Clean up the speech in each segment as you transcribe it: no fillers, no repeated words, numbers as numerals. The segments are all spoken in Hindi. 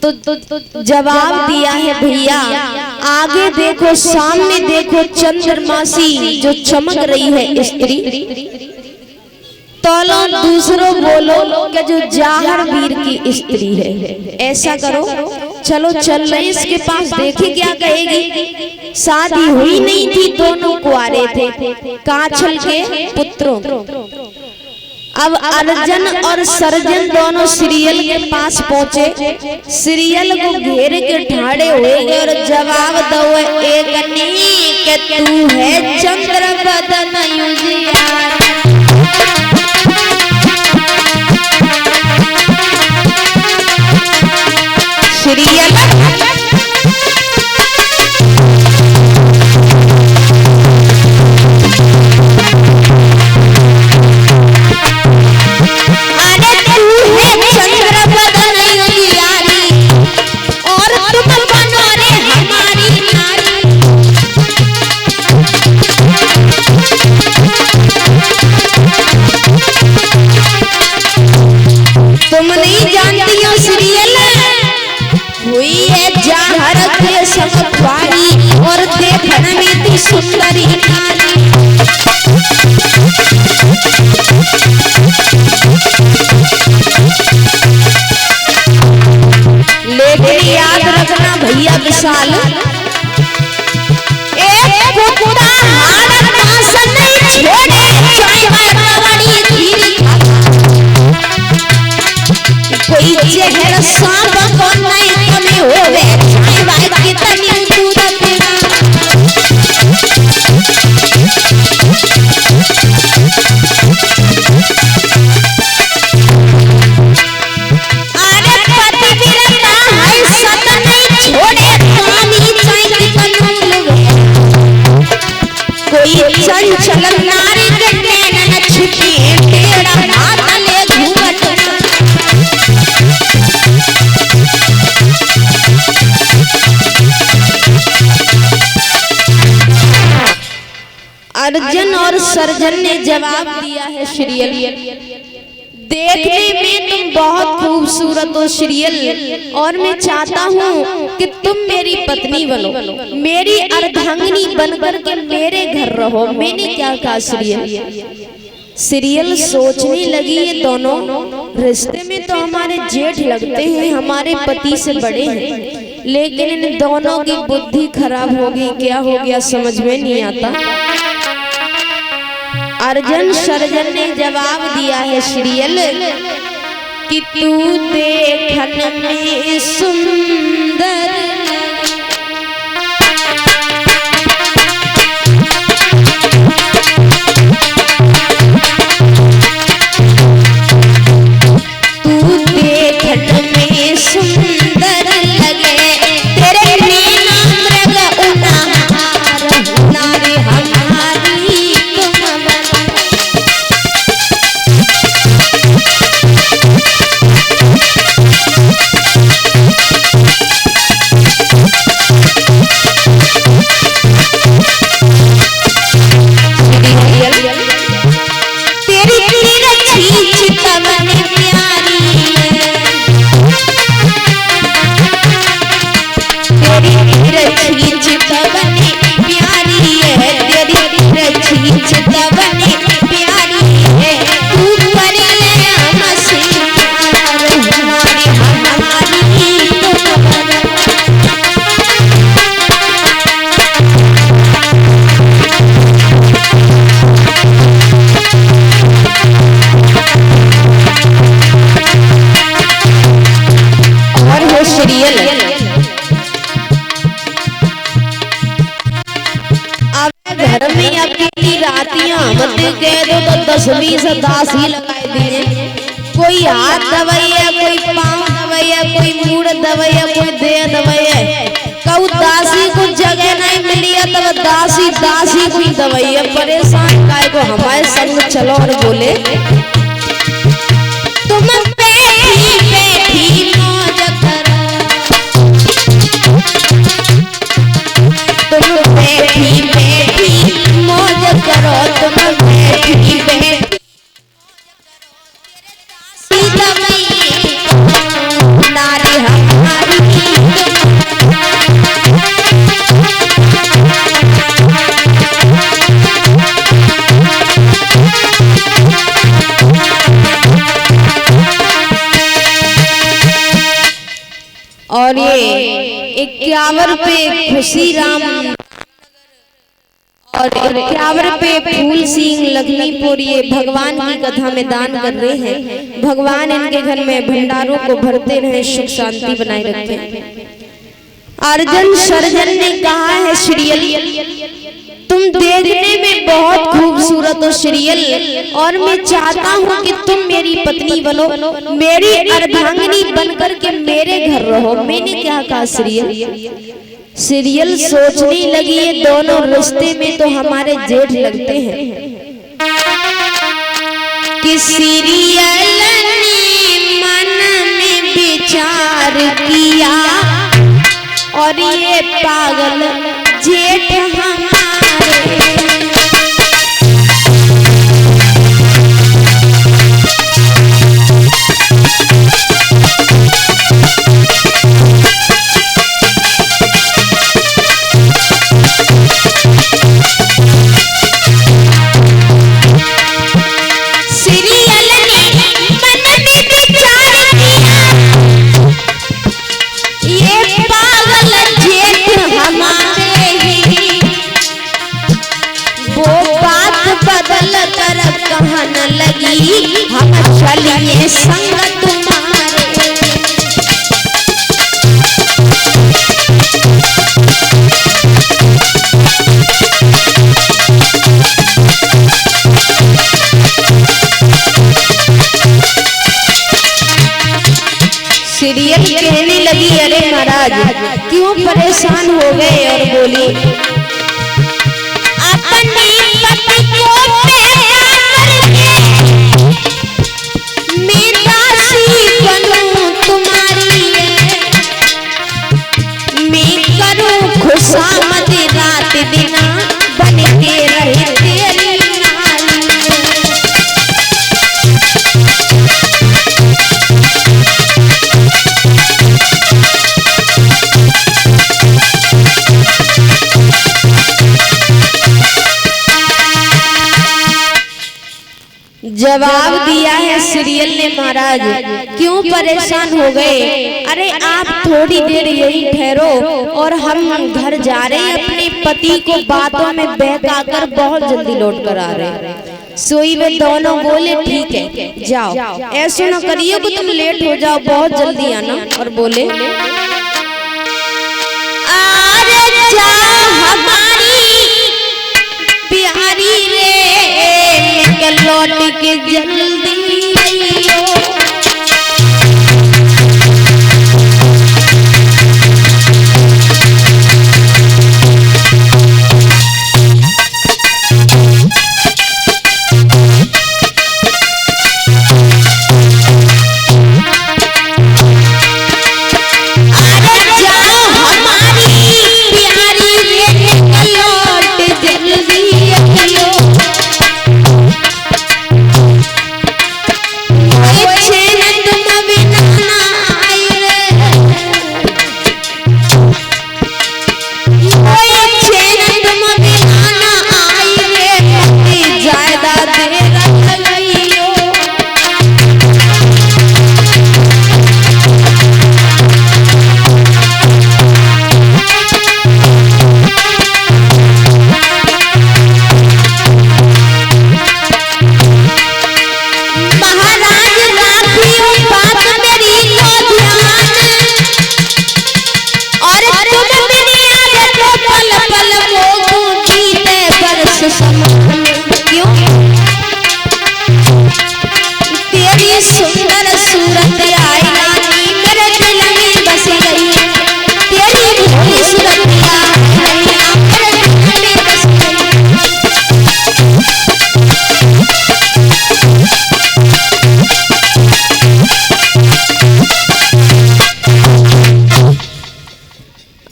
तो जवाब दिया है भैया, आगे देखो सामने देखो चंद्रमासी जो चमक रही है स्त्री, तोलो दूसरों बोलो कि जो जाहर वीर की स्त्री है। ऐसा करो, चलो चल रहे इसके पास, देखे क्या कहेगी। शादी हुई नहीं थी, दोनों कुंवारे थे, काछल के पुत्रों। अब अर्जन और सर्जन दोनों सीरियल के पास पहुंचे, सीरियल को घेर के ठाड़े हुए और जवाब दो एक के तू है चंद्र बदन युजियार। सीरियल और देखने में थी सुंदरी नारी। लेकिन याद रखना भैया विशाल, एक कुत्ता हमारा पास नहीं छोड़े, कोई जहर सांप को नहीं कमी होवे, कितनी चलन नारी के नैन छिपी तेरा हाथ ले घूमट। अर्जन और सर्जन ने जवाब दिया है सीरियल, देखने में तुम बहुत खूबसूरत हो सीरियल, और मैं चाहता हूँ कि तुम मेरी पत्नी बनो, मेरी अर्धांगिनी बनकर के मेरे घर रहो। मैंने क्या कहा सीरियल सोचने लगी ये दोनों रिश्ते में तो हमारे जेठ लगते हैं, हमारे पति से बड़े हैं, लेकिन इन दोनों की बुद्धि खराब हो गई, क्या हो गया समझ में नहीं आता। अर्जन सर्जन ने जवाब दिया है सीरियल कि तू देखने में सुंदर, तू देखने में सुंदर लगे, तेरे नैना मृग उनार, नारी हमारी घर में अकेली रातियां मत कह दो तो 10-20 दासी लगाए दिए, कोई हाथ दवाइया, कोई पांव दवाइया, कोई मूड दवाइया, कोई देह दवाइया, कहू दासी को जगह नहीं मिली तब दासी दासी को दवाइया। परेशान काय को हमारे संग चलो और बोले तुम बैठी बैठी मौज करो, तुम बैठी बैठी मौज करो, तुम बैठी बैठी और ये 51 पे खुशी राम और 51 पे फूल सिंह लखनीपुर ये भगवान की कथा में दान कर रहे हैं। भगवान इनके घर में भंडारों को भरते रहे, सुख शांति बनाए रखें। अर्जुन सर्जन ने कहा है सीरियल तुम देखने में बहुत खूबसूरत हो सीरियल, और मैं चाहता हूँ कि तुम मेरी पत्नी बनो, मेरी अर्धांगिनी बनकर के मेरे घर रहो। मैंने क्या कहा सीरियल सोचने लगी ये दोनों रिश्ते में तो हमारे जेठ लगते हैं कि सीरियल ने मन में विचार किया और ये पागल जेठ हमारे। हम चलिए संग तुम्हारे। सीरियल कहने लगी अरे महाराज क्यों परेशान हो गए, और बोली अपने पति को खुशामद रात दिन बन के रहे तेरी नारी। जवाब दिया है सीरियल ने महाराज क्यों परेशान हो गए, अरे आप थोड़ी देर यही ठहरो और हम घर जा रहे हैं, अपने पति को बातों में बहकाकर बहुत जल्दी लौट कर आ रहे हैं। सोई वे दोनों बोले ठीक है जाओ, ऐसा न करियो कि तुम लेट हो जाओ, बहुत जल्दी आना। और बोले अरे जा हमारी प्यारी रे लौट के जल्दी आइयो।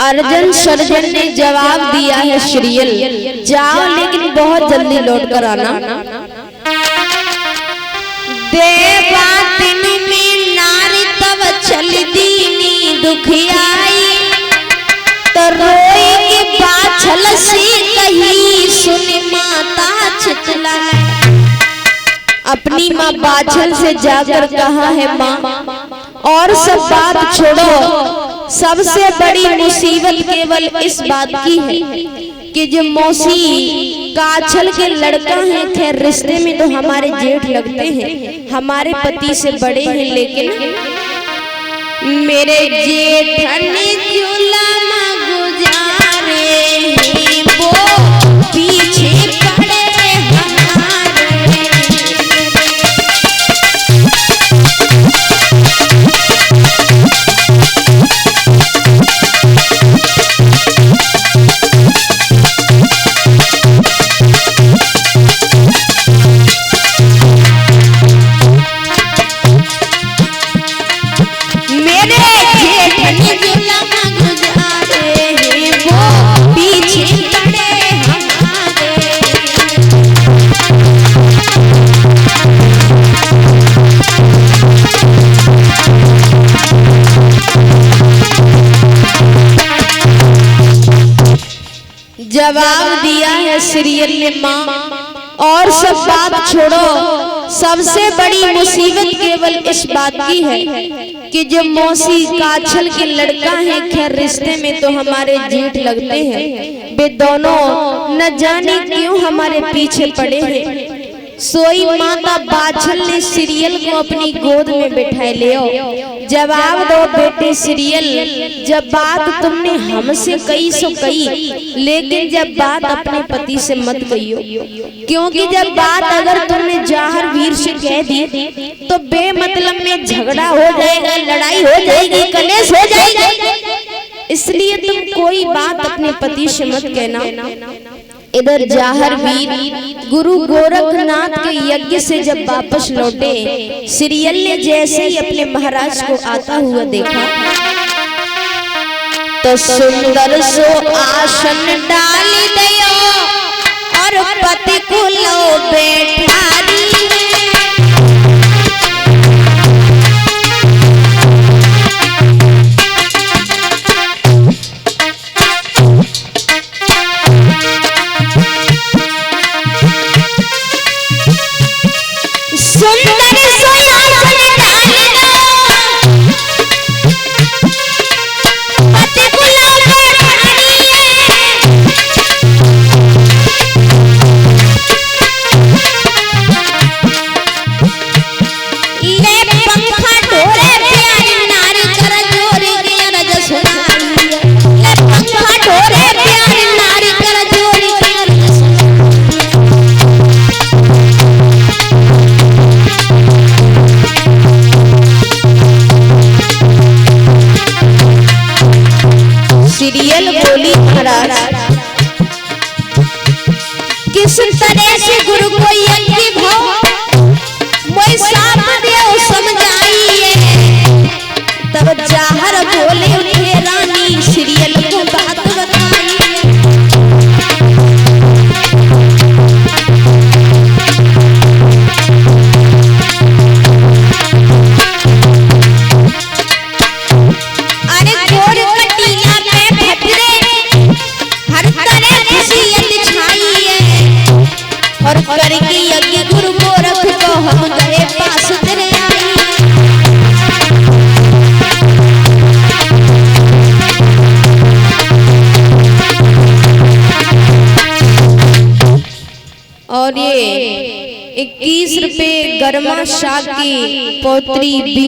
अर्जुन सर्जन ने जवाब दिया है सीरियल जाओ लेकिन बहुत जल्दी लौट कर आना। देवा दिन में नारी तब चल दीनी दुखियाई, तो रोई के बाछल से कही सुन माता चितलाई। अपनी माँ बाछल से जाकर कहा है माँ और सब बात छोड़ो, सबसे बड़ी मुसीबत केवल इस बात की है कि जो मौसी काछल के लड़का है, खैर रिश्ते में तो हमारे जेठ लगते हैं, हमारे पति से बड़े हैं, लेकिन मेरे जेठन जुलम गुजारे हैं, वो पीछे पड़े हमारे। जवाब दिया है सीरियल ने माँ, और सब बात छोड़ो, सबसे बड़ी मुसीबत केवल इस बात की है कि जो मौसी काछल के लड़का है, खैर रिश्ते में तो हमारे जेठ लगते हैं, वे दोनों न जाने क्यों हमारे पीछे पड़े हैं। सोई माता बाछल ने सीरियल को अपनी गोद में बैठाए ले आओ। जवाब दो बेटे सीरियल, जब बात तुमने हमसे कही सो कही, लेकिन जब बात अपने पति से मत कहियो, क्योंकि जब बात अगर तुमने जाहर वीर से कह दी तो बेमतलब में झगड़ा हो जाएगा, लड़ाई हो जाएगी, कलेश हो जाएगा। इसलिए तुम कोई बात अपने पति से मत कहना। इधर जाहर वीर गुरु गोरखनाथ के यज्ञ से जब वापस लौटे, सीरियल ने जैसे ही अपने महाराज को आता हुआ देखा तो सुंदर सो आसन डाल दियो और पति को लो बैठा दी। सीरियल बोली महाराज, किस तरह से गुरु को यज्ञ भाव मोय साथ देव समझाइए। तब जाहर बोले उठे रानी, सीरियल को बात बताइए। और करके यज्ञ गुरु गोरख को हम गए पास तेरे आई। और ये 21 रुपए गरमा शाह की पौत्री